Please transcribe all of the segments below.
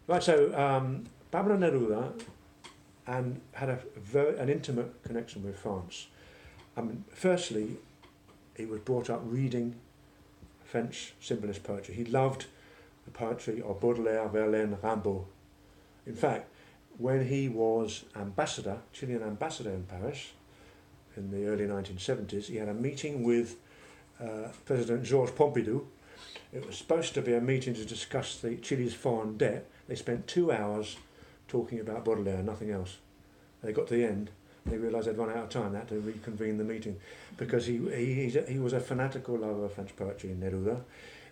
Right, so Pablo Neruda and had an intimate connection with France. Firstly, he was brought up reading French symbolist poetry. He loved the poetry of Baudelaire, Verlaine, Rimbaud. In fact, when he was ambassador, Chilean ambassador in Paris in the early 1970s, he had a meeting with President Georges Pompidou. It was supposed to be a meeting to discuss Chile's foreign debt. They spent 2 hours talking about Baudelaire, nothing else. They got to the end, they realised they'd run out of time. They had to reconvene the meeting because he was a fanatical lover of French poetry in Neruda.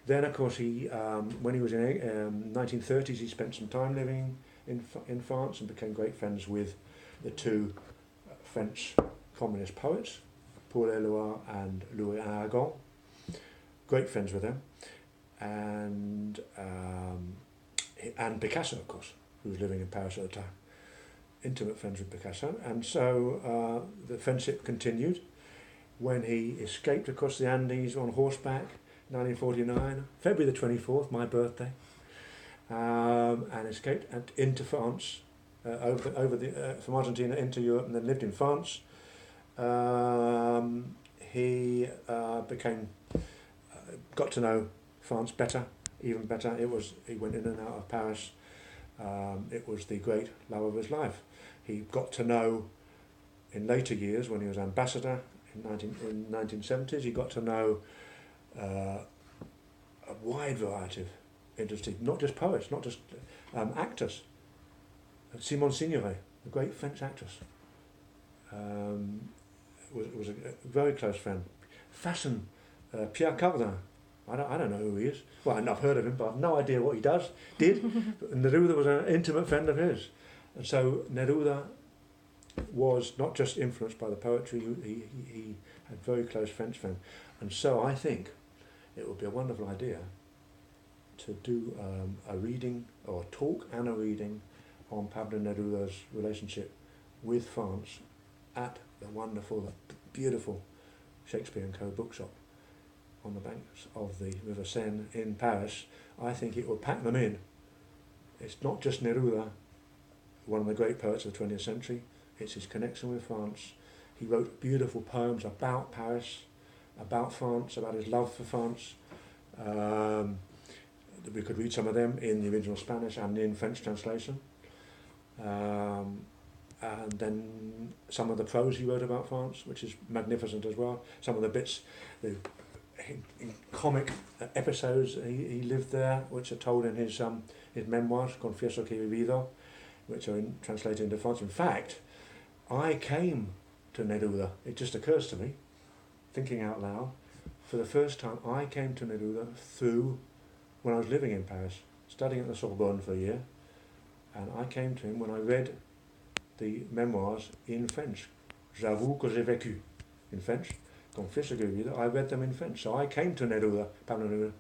Then, of course, when he was in 1930s, he spent some time living in France and became great friends with the two French communist poets, Paul Éluard and Louis Aragon. Great friends with them, and Picasso, of course, who was living in Paris at the time. Intimate friends with Picasso, and so the friendship continued when he escaped across the Andes on horseback, 1949, February the 24th, my birthday, and escaped into France, from Argentina into Europe, and then lived in France. He got to know France better, even better. He went in and out of Paris. It was the great love of his life. He got to know, in later years, when he was ambassador in 1970s, he got to know a wide variety of interesting, not just poets, not just actors. Simone Signoret, a great French actress, was a very close friend. Fashion, Pierre Cardin. I don't know who he is. Well, I've heard of him, but I've no idea what he did. But Neruda was an intimate friend of his. And so Neruda was not just influenced by the poetry, he had very close French friends. And so I think it would be a wonderful idea to do a reading, or a talk and a reading on Pablo Neruda's relationship with France at the wonderful, beautiful Shakespeare & Co. bookshop on the banks of the River Seine in Paris. I think it will pack them in. It's not just Neruda, one of the great poets of the 20th century, it's his connection with France. He wrote beautiful poems about Paris, about France, about his love for France. We could read some of them in the original Spanish and in French translation. And then some of the prose he wrote about France, which is magnificent as well. Some of the bits, in comic episodes he lived there, which are told in his memoirs, Confieso que he vivido, which are translated into French. In fact, I came to Neruda, it just occurs to me, thinking out loud, for the first time I came to Neruda when I was living in Paris, studying at the Sorbonne for a year, and I came to him when I read the memoirs in French. J'avoue que j'ai vécu, in French. Confieso que he vivido, I read them in French. So I came to Neruda, Pablo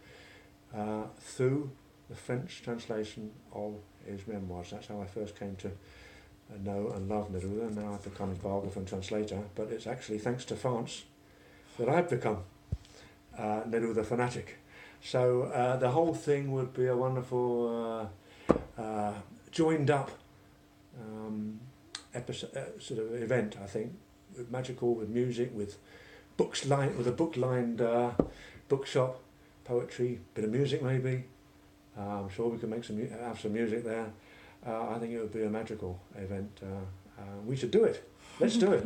Neruda, through the French translation of his memoirs. That's how I first came to know and love Neruda, and now I've become his biographer and translator. But it's actually thanks to France that I've become Neruda fanatic. So the whole thing would be a wonderful joined up sort of event, I think, magical, with music, with books with a book-lined bookshop, poetry, bit of music maybe. I'm sure we can have some music there. I think it would be a magical event. We should do it. Let's do it.